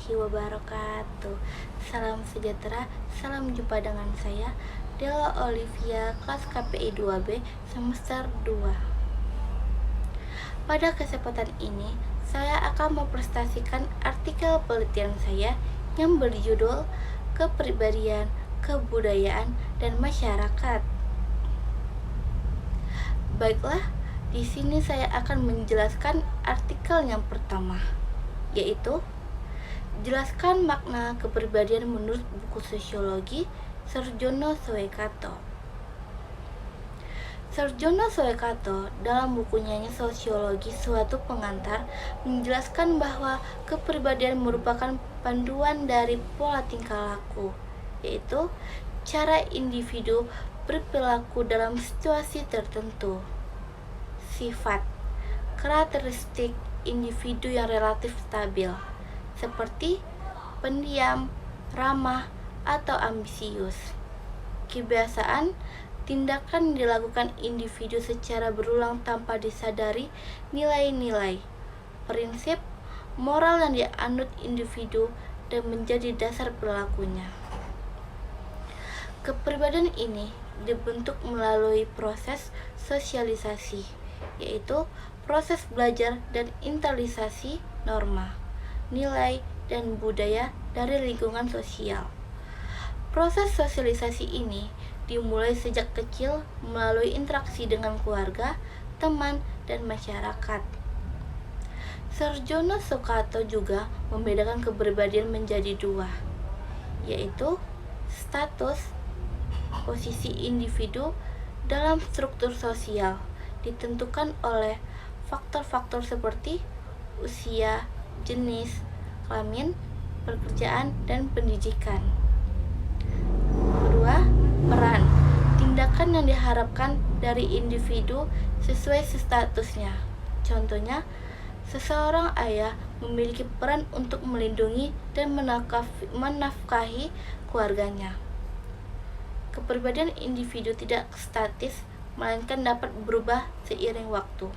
warahmatullahi wabarakatuh. Salam sejahtera, salam jumpa dengan saya Della Olivia, kelas KPI 2B semester 2. Pada kesempatan ini, saya akan mempresentasikan artikel penelitian saya yang berjudul Kepribadian, Kebudayaan, dan Masyarakat. Baiklah, di sini saya akan menjelaskan artikel yang pertama, yaitu jelaskan makna kepribadian menurut buku sosiologi Sarjono Soekato. Sarjono Soekato dalam bukunya Sosiologi Suatu Pengantar menjelaskan bahwa kepribadian merupakan panduan dari pola tingkah laku, yaitu cara individu berperilaku dalam situasi tertentu. Sifat, karakteristik individu yang relatif stabil, seperti pendiam, ramah, atau ambisius. Kebiasaan, tindakan yang dilakukan individu secara berulang tanpa disadari nilai-nilai, prinsip, moral yang dianut individu dan menjadi dasar perilakunya. Kepribadian ini dibentuk melalui proses sosialisasi, yaitu proses belajar dan internalisasi norma, nilai, dan budaya dari lingkungan sosial. Proses sosialisasi ini dimulai sejak kecil melalui interaksi dengan keluarga, teman, dan masyarakat. Sarjono Soekato juga membedakan kepribadian menjadi dua, yaitu status, posisi individu dalam struktur sosial ditentukan oleh faktor-faktor seperti usia, jenis, kelamin, pekerjaan, dan pendidikan. Kedua, peran, tindakan yang diharapkan dari individu sesuai statusnya. Contohnya, seseorang ayah memiliki peran untuk melindungi dan menafkahi keluarganya. Kepribadian individu tidak statis, melainkan dapat berubah seiring waktu.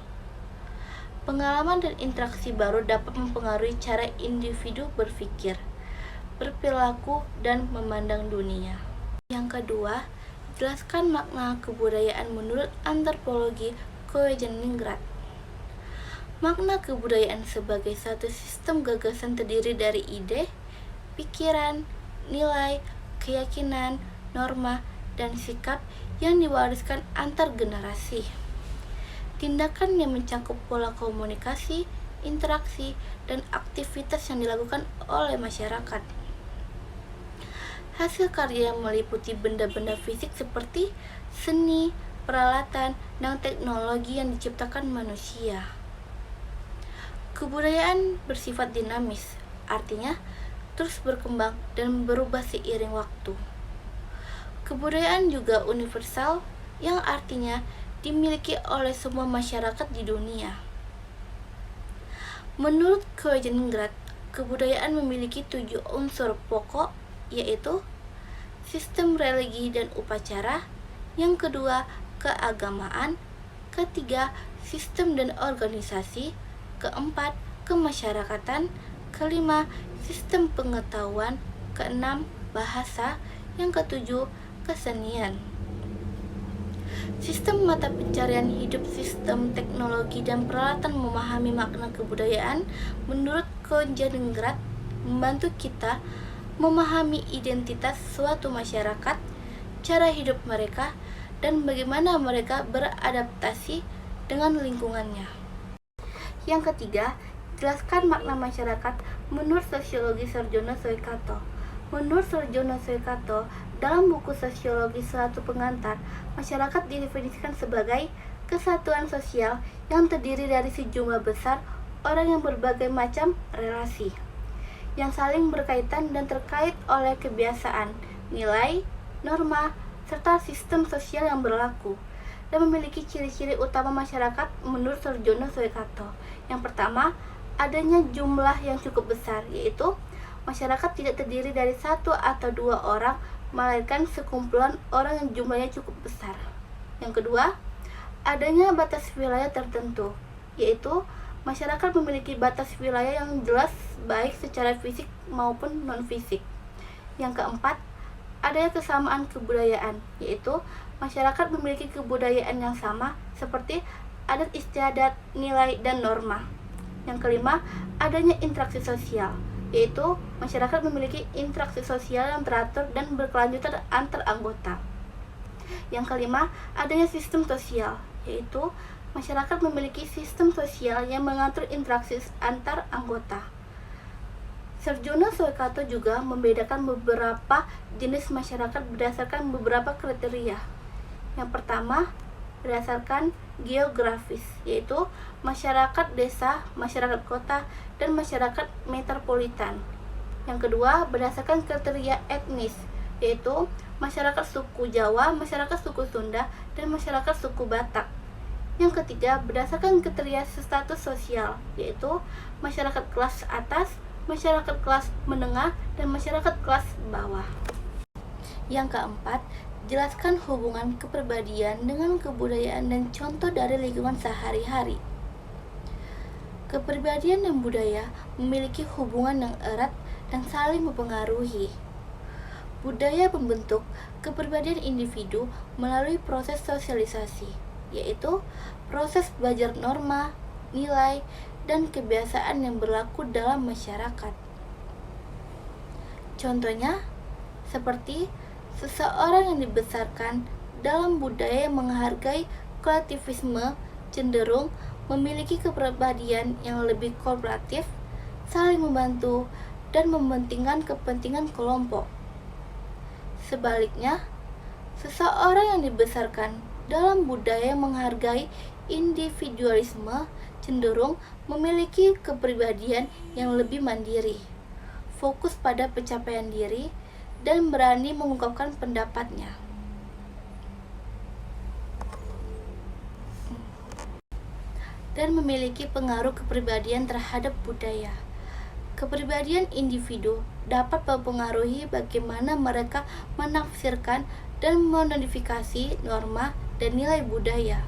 Pengalaman dan interaksi baru dapat mempengaruhi cara individu berpikir, berperilaku, dan memandang dunia. Yang kedua, jelaskan makna kebudayaan menurut antropologi Koejoningrad. Makna kebudayaan sebagai satu sistem gagasan terdiri dari ide, pikiran, nilai, keyakinan, norma, dan sikap yang diwariskan antar generasi. Tindakan yang mencakup pola komunikasi, interaksi, dan aktivitas yang dilakukan oleh masyarakat. Hasil karya yang meliputi benda-benda fisik seperti seni, peralatan, dan teknologi yang diciptakan manusia. Kebudayaan bersifat dinamis, artinya terus berkembang dan berubah seiring waktu. Kebudayaan juga universal, yang artinya dimiliki oleh semua masyarakat di dunia. Menurut Koejoningrad, kebudayaan memiliki 7 unsur pokok, yaitu sistem religi dan upacara, yang kedua keagamaan, ketiga sistem dan organisasi, keempat kemasyarakatan, kelima sistem pengetahuan, keenam bahasa, yang ketujuh kesenian. Sistem mata pencarian hidup, sistem teknologi, dan peralatan memahami makna kebudayaan menurut Koejoningrad membantu kita memahami identitas suatu masyarakat, cara hidup mereka, dan bagaimana mereka beradaptasi dengan lingkungannya. Yang ketiga, jelaskan makna masyarakat menurut sosiologi Sarjono Soekato. Menurut Sarjono Soekato, dalam buku Sosiologi Suatu Pengantar, masyarakat didefinisikan sebagai kesatuan sosial yang terdiri dari sejumlah besar orang yang berbagai macam relasi, yang saling berkaitan dan terkait oleh kebiasaan, nilai, norma, serta sistem sosial yang berlaku, dan memiliki ciri-ciri utama masyarakat menurut Sarjono Soekato. Yang pertama, adanya jumlah yang cukup besar, yaitu masyarakat tidak terdiri dari satu atau dua orang, melainkan sekumpulan orang yang jumlahnya cukup besar. Yang kedua, adanya batas wilayah tertentu, yaitu Masyarakat memiliki batas wilayah yang jelas baik secara fisik maupun non-fisik. Yang keempat, adanya kesamaan kebudayaan, yaitu masyarakat memiliki kebudayaan yang sama seperti adat istiadat, nilai, dan norma. Yang kelima, adanya interaksi sosial, yaitu masyarakat memiliki interaksi sosial yang teratur dan berkelanjutan antar anggota. Yang kelima, adanya sistem sosial, yaitu masyarakat memiliki sistem sosial yang mengatur interaksi antar anggota. Sarjono Soekato juga membedakan beberapa jenis masyarakat berdasarkan beberapa kriteria. Yang pertama, berdasarkan geografis, yaitu masyarakat desa, masyarakat kota, dan masyarakat metropolitan. Yang kedua, berdasarkan kriteria etnis, yaitu masyarakat suku Jawa, masyarakat suku Sunda, dan masyarakat suku Batak. Yang ketiga, berdasarkan kriteria status sosial, yaitu masyarakat kelas atas, masyarakat kelas menengah, dan masyarakat kelas bawah. Yang keempat, jelaskan hubungan kepribadian dengan kebudayaan dan contoh dari lingkungan sehari-hari. Kepribadian dan budaya memiliki hubungan yang erat dan saling mempengaruhi. Budaya membentuk kepribadian individu melalui proses sosialisasi, yaitu proses belajar norma, nilai, dan kebiasaan yang berlaku dalam masyarakat. Contohnya, seperti seseorang yang dibesarkan dalam budaya yang menghargai kolektivisme cenderung memiliki kepribadian yang lebih kooperatif, saling membantu, dan mementingkan kepentingan kelompok. Sebaliknya, seseorang yang dibesarkan dalam budaya yang menghargai individualisme cenderung memiliki kepribadian yang lebih mandiri, fokus pada pencapaian diri, dan berani mengungkapkan pendapatnya. Dan memiliki pengaruh kepribadian terhadap budaya. Kepribadian individu dapat mempengaruhi bagaimana mereka menafsirkan dan memodifikasi norma dan nilai budaya.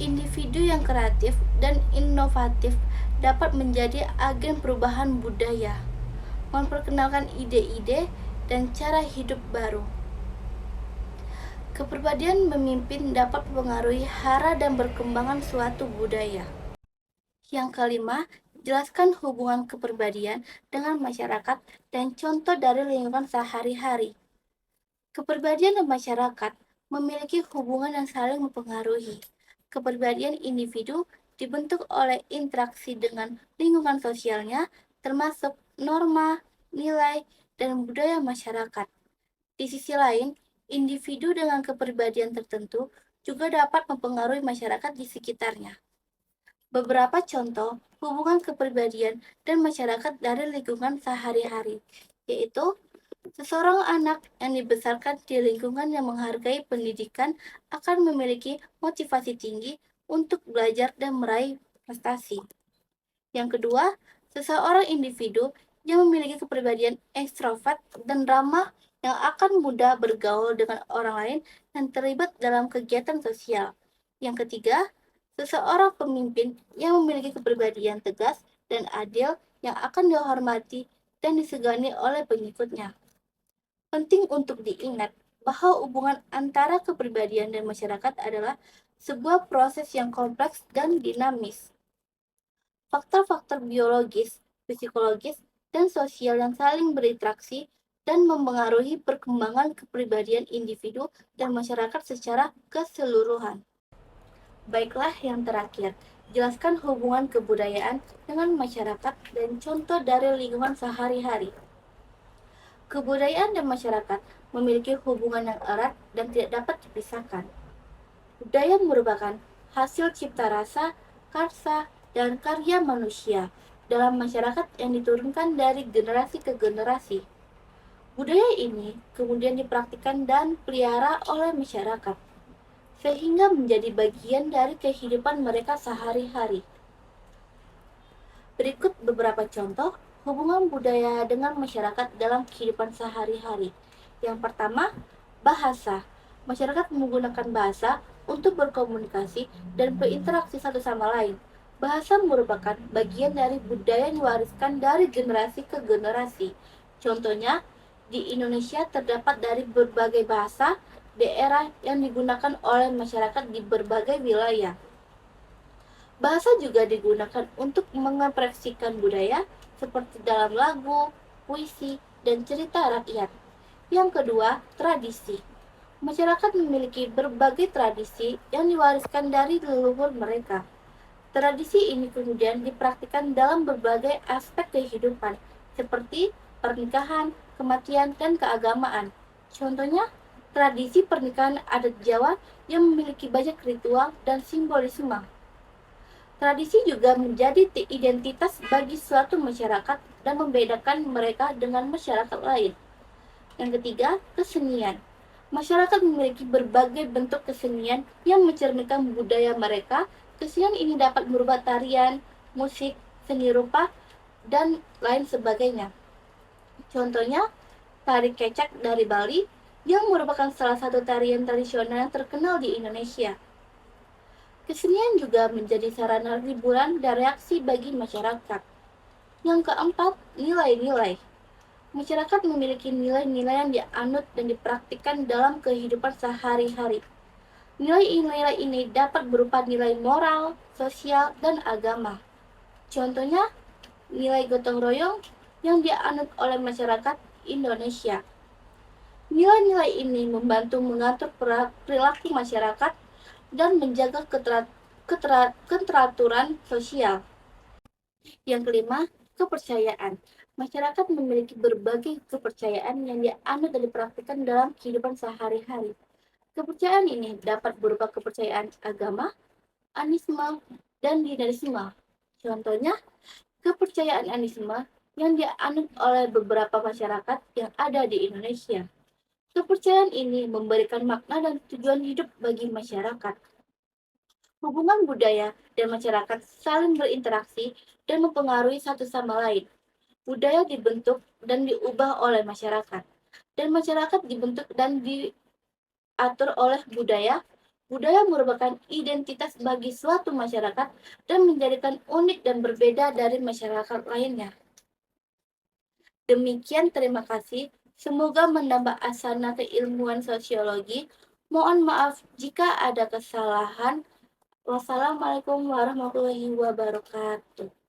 Individu yang kreatif dan inovatif dapat menjadi agen perubahan budaya, memperkenalkan ide-ide dan cara hidup baru. Kepribadian memimpin dapat mempengaruhi hara dan berkembangan suatu budaya. Yang kelima, jelaskan hubungan kepribadian dengan masyarakat dan contoh dari lingkungan sehari-hari. Kepribadian dan masyarakat memiliki hubungan yang saling mempengaruhi. Kepribadian individu dibentuk oleh interaksi dengan lingkungan sosialnya, termasuk norma, nilai, dan budaya masyarakat. Di sisi lain, individu dengan kepribadian tertentu juga dapat mempengaruhi masyarakat di sekitarnya. Beberapa contoh hubungan kepribadian dan masyarakat dari lingkungan sehari-hari, yaitu seseorang anak yang dibesarkan di lingkungan yang menghargai pendidikan akan memiliki motivasi tinggi untuk belajar dan meraih prestasi. Yang kedua, seseorang individu yang memiliki kepribadian ekstrovert dan ramah yang akan mudah bergaul dengan orang lain dan terlibat dalam kegiatan sosial. Yang ketiga, seseorang pemimpin yang memiliki kepribadian tegas dan adil yang akan dihormati dan disegani oleh pengikutnya. Penting untuk diingat bahwa hubungan antara kepribadian dan masyarakat adalah sebuah proses yang kompleks dan dinamis. Faktor-faktor biologis, psikologis, dan sosial yang saling berinteraksi dan mempengaruhi perkembangan kepribadian individu dan masyarakat secara keseluruhan. Baiklah, yang terakhir, jelaskan hubungan kebudayaan dengan masyarakat dan contoh dari lingkungan sehari-hari. Kebudayaan dan masyarakat memiliki hubungan yang erat dan tidak dapat dipisahkan. Budaya merupakan hasil cipta rasa, karsa, dan karya manusia dalam masyarakat yang diturunkan dari generasi ke generasi. Budaya ini kemudian dipraktikkan dan pelihara oleh masyarakat, sehingga menjadi bagian dari kehidupan mereka sehari-hari. Berikut beberapa contoh hubungan budaya dengan masyarakat dalam kehidupan sehari-hari. Yang pertama, bahasa. Masyarakat menggunakan bahasa untuk berkomunikasi dan berinteraksi satu sama lain. Bahasa merupakan bagian dari budaya yang diwariskan dari generasi ke generasi. Contohnya, di Indonesia terdapat dari berbagai bahasa daerah yang digunakan oleh masyarakat di berbagai wilayah. Bahasa juga digunakan untuk mengekspresikan budaya seperti dalam lagu, puisi, dan cerita rakyat. Yang kedua, tradisi. Masyarakat memiliki berbagai tradisi yang diwariskan dari leluhur mereka. Tradisi ini kemudian dipraktikkan dalam berbagai aspek kehidupan, seperti pernikahan, kematian, dan keagamaan. Contohnya, tradisi pernikahan adat Jawa yang memiliki banyak ritual dan simbolisme. Tradisi juga menjadi identitas bagi suatu masyarakat dan membedakan mereka dengan masyarakat lain. Yang ketiga, kesenian. Masyarakat memiliki berbagai bentuk kesenian yang mencerminkan budaya mereka. Kesenian ini dapat berupa tarian, musik, seni rupa, dan lain sebagainya. Contohnya, tari kecak dari Bali yang merupakan salah satu tarian tradisional yang terkenal di Indonesia. Kesenian juga menjadi sarana hiburan dan reaksi bagi masyarakat. Yang keempat, nilai-nilai. Masyarakat memiliki nilai-nilai yang dianut dan dipraktikkan dalam kehidupan sehari-hari. Nilai-nilai ini dapat berupa nilai moral, sosial, dan agama. Contohnya, nilai gotong royong yang dianut oleh masyarakat Indonesia. Nilai-nilai ini membantu mengatur perilaku masyarakat dan menjaga keteraturan sosial. Yang kelima, kepercayaan. Masyarakat memiliki berbagai kepercayaan yang dianut dan dipraktikkan dalam kehidupan sehari-hari. Kepercayaan ini dapat berupa kepercayaan agama, anisme, dan dinasisme. Contohnya, kepercayaan anisme yang dianut oleh beberapa masyarakat yang ada di Indonesia. Kepercayaan ini memberikan makna dan tujuan hidup bagi masyarakat. Hubungan budaya dan masyarakat saling berinteraksi dan mempengaruhi satu sama lain. Budaya dibentuk dan diubah oleh masyarakat, dan masyarakat dibentuk dan diatur oleh budaya. Budaya merupakan identitas bagi suatu masyarakat dan menjadikan unik dan berbeda dari masyarakat lainnya. Demikian, terima kasih. Semoga menambah asana keilmuan sosiologi. Mohon maaf jika ada kesalahan. Wassalamualaikum warahmatullahi wabarakatuh.